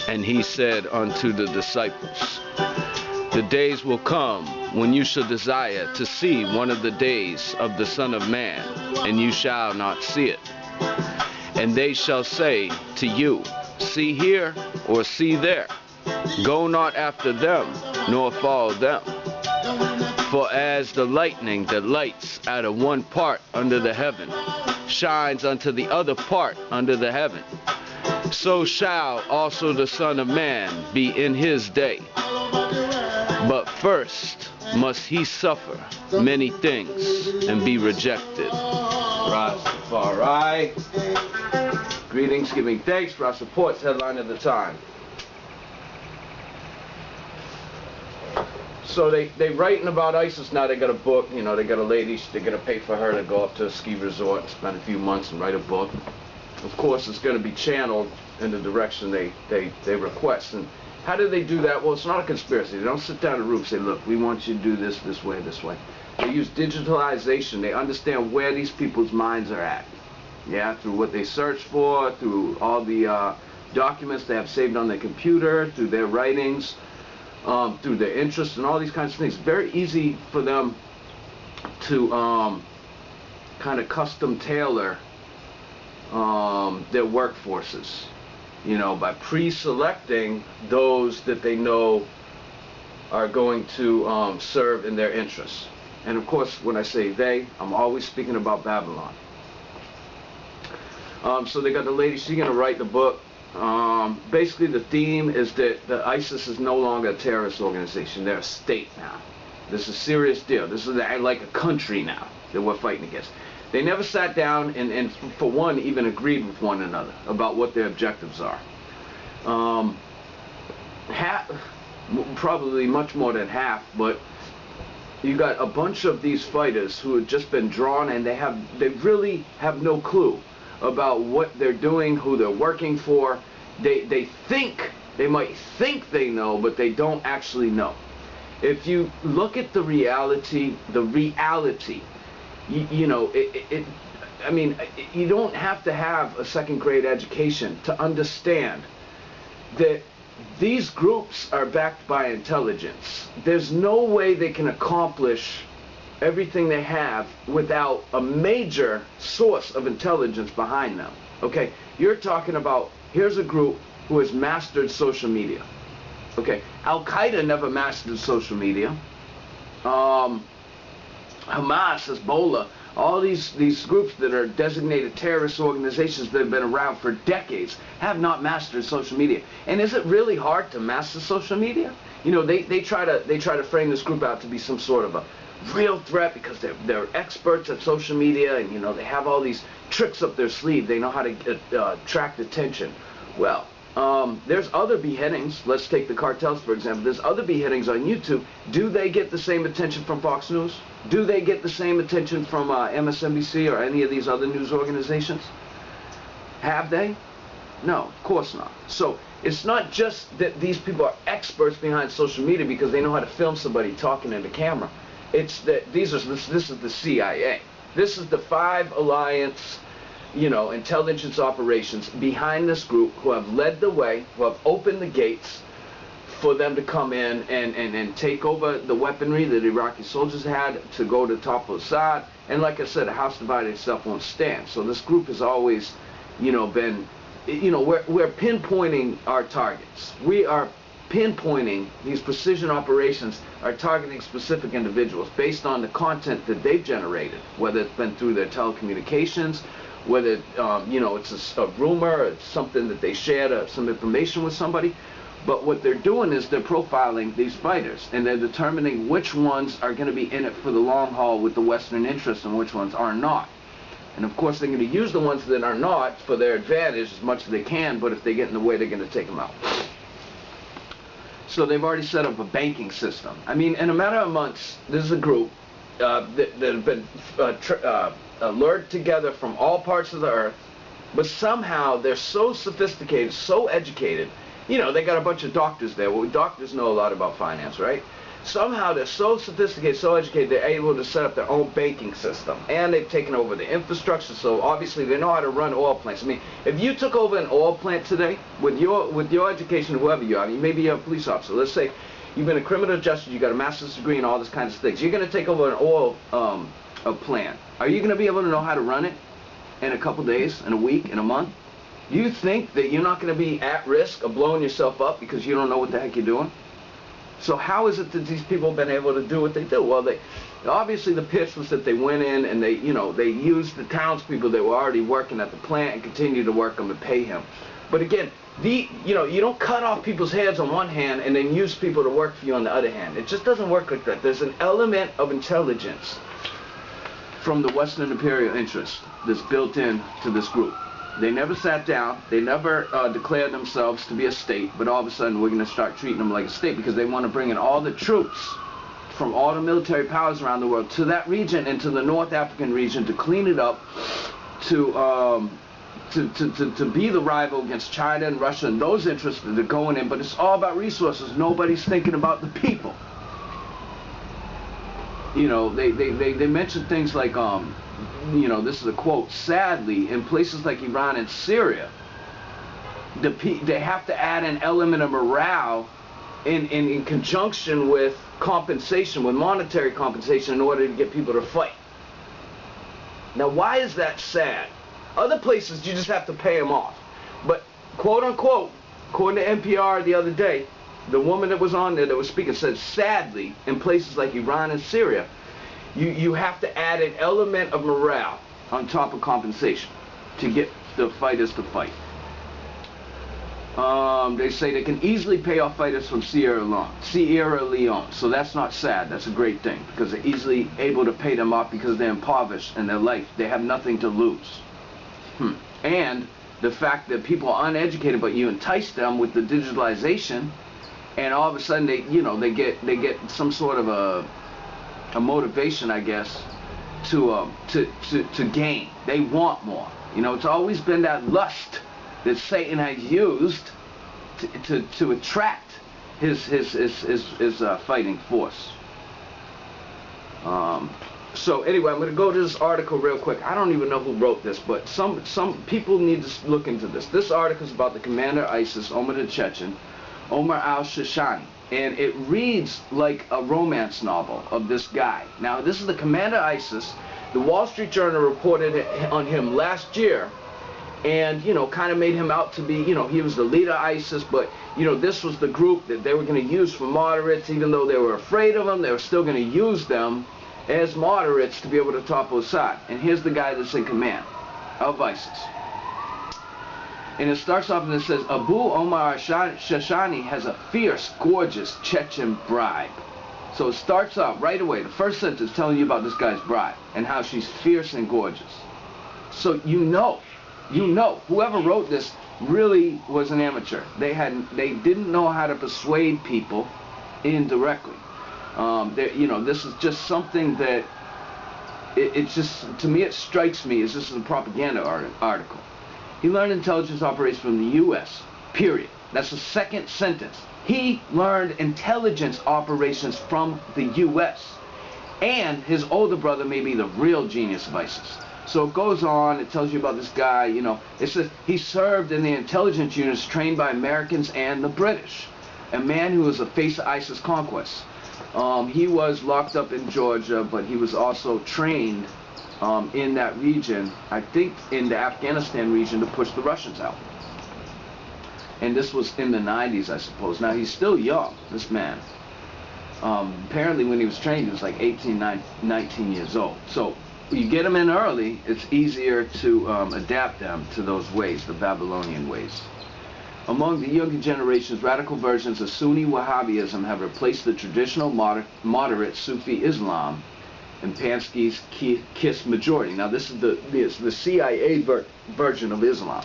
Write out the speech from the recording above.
And he said unto the disciples, the days will come when you shall desire to see one of the days of the Son of Man, and you shall not see it. And they shall say to you, see here, or see there. Go not after them, nor follow them. For as the lightning that lights out of one part under the heaven shines unto the other part under the heaven, so shall also the Son of Man be in his day. But first must he suffer many things and be rejected. Rastafari. Greetings, giving thanks for our supports. Headline of the time. So they writing about ISIS now. They got a book. You know, they got a lady. They're gonna pay for her to go up to a ski resort and spend a few months and write a book. Of course, it's going to be channeled in the direction they request. And how do they do that? Well, it's not a conspiracy. They don't sit down in a room and say, look, we want you to do this way, this way. They use digitalization. They understand where these people's minds are at. Yeah, through what they search for, through all the documents they have saved on their computer, through their writings, through their interests and all these kinds of things. Very easy for them to kind of custom tailor their workforces, you know, by pre-selecting those that they know are going to serve in their interests. And of course, when I say they, I'm always speaking about Babylon. So they got the lady, she's going to write the book. Basically the theme is that the ISIS is no longer a terrorist organization. They're a state now. This is a serious deal. This is like a country now that we're fighting against. They never sat down and for one, even agreed with one another about what their objectives are. Probably much more than half, but you got a bunch of these fighters who have just been drawn, and they really have no clue about what they're doing, who they're working for. They might think they know, but they don't actually know. If you look at the reality, you know, I mean, you don't have to have a second-grade education to understand that these groups are backed by intelligence. There's no way they can accomplish everything they have without a major source of intelligence behind them. Okay, you're talking about, here's a group who has mastered social media. Okay, Al-Qaeda never mastered social media. Hamas, Hezbollah, all these groups that are designated terrorist organizations that have been around for decades have not mastered social media. And is it really hard to master social media? You know, they try to frame this group out to be some sort of a real threat because they're experts at social media, and you know, they have all these tricks up their sleeve. They know how to attract attention. Well, there's other beheadings. Let's take the cartels, for example. There's other beheadings on YouTube. Do they get the same attention from Fox News? Do they get the same attention from MSNBC or any of these other news organizations? Have they? No, of course not. So it's not just that these people are experts behind social media because they know how to film somebody talking in the camera. It's that this is the CIA. This is the Five Alliance, you know, intelligence operations behind this group who have led the way, who have opened the gates for them to come in and take over the weaponry that Iraqi soldiers had to go to topple Assad. And like I said, a house divided itself won't stand. So this group has always, you know, been, you know, we're pinpointing our targets. We are pinpointing these precision operations are targeting specific individuals based on the content that they've generated, whether it's been through their telecommunications, whether you know, it's a rumor, it's something that they shared some information with somebody. But what they're doing is they're profiling these fighters, and they're determining which ones are going to be in it for the long haul with the Western interests and which ones are not. And of course they're going to use the ones that are not for their advantage as much as they can, but if they get in the way, they're going to take them out. So they've already set up a banking system. I mean, in a matter of months, this is a group that have been lured together from all parts of the earth, but somehow they're so sophisticated, so educated. You know, they got a bunch of doctors there. Well, doctors know a lot about finance, right? somehow they're so sophisticated, so educated, they're able to set up their own banking system. And they've taken over the infrastructure, so obviously they know how to run oil plants. I mean, if you took over an oil plant today, with your education, whoever you are, maybe you're a police officer, let's say you've been a criminal justice, you got a master's degree and all this kinds of things. You're going to take over an oil plant. Are you going to be able to know how to run it in a couple days, in a week, in a month? Do you think that you're not going to be at risk of blowing yourself up because you don't know what the heck you're doing? So how is it that these people have been able to do what they do? Well, obviously the pitch was that they went in and they used the townspeople that were already working at the plant and continued to work them and pay him. But again, you don't cut off people's heads on one hand and then use people to work for you on the other hand. It just doesn't work like that. There's an element of intelligence from the Western imperial interest that's built in to this group. They never sat down, they never declared themselves to be a state, but all of a sudden we're going to start treating them like a state because they want to bring in all the troops from all the military powers around the world to that region and to the North African region to clean it up, to be the rival against China and Russia and those interests that are going in, but it's all about resources. Nobody's thinking about the people. You know, they mention things like, this is a quote, sadly, in places like Iran and Syria, they have to add an element of morale in conjunction with compensation, with monetary compensation in order to get people to fight. Now, why is that sad? Other places, you just have to pay them off. But, quote unquote, according to NPR the other day, the woman that was on there that was speaking said, sadly, in places like Iran and Syria, you have to add an element of morale on top of compensation to get the fighters to fight. They say they can easily pay off fighters from Sierra Leone. So that's not sad. That's a great thing because they're easily able to pay them off because they're impoverished in their life. They have nothing to lose. And the fact that people are uneducated, but you entice them with the digitalization, and all of a sudden they get some sort of a motivation, I guess, to gain. They want more. You know, it's always been that lust that Satan has used to attract his fighting force. So anyway, I'm going to go to this article real quick. I don't even know who wrote this, but some people need to look into this. This article is about the commander of ISIS, Omar the Chechen, Omar al-Shashani. And it reads like a romance novel of this guy. Now, this is the commander of ISIS. The Wall Street Journal reported on him last year and, kind of made him out to be, he was the leader of ISIS, but, this was the group that they were going to use for moderates. Even though they were afraid of them, they were still going to use them as moderates to be able to topple Assad. And here's the guy that's in command of ISIS. And it starts off and it says, Abu Omar Shashani has a fierce, gorgeous Chechen bride. So it starts off right away, the first sentence telling you about this guy's bride and how she's fierce and gorgeous. So you know, whoever wrote this really was an amateur. They didn't know how to persuade people indirectly. This is just something that, it's just, to me it strikes me as this is a propaganda article. He learned intelligence operations from the U.S., period. That's the second sentence. He learned intelligence operations from the U.S. And his older brother may be the real genius of ISIS. So it goes on, it tells you about this guy, it says he served in the intelligence units trained by Americans and the British. A man who was the face of ISIS conquest. He was locked up in Georgia, but he was also trained in that region, I think in the Afghanistan region, to push the Russians out. And this was in the 90s, I suppose. Now, he's still young, this man. Apparently, when he was trained, he was like 18, 19 years old. So, you get them in early, it's easier to adapt them to those ways, the Babylonian ways. Among the younger generations, radical versions of Sunni Wahhabism have replaced the traditional moderate Sufi Islam and Pansky's Kiss majority. Now, this is the CIA version of Islam.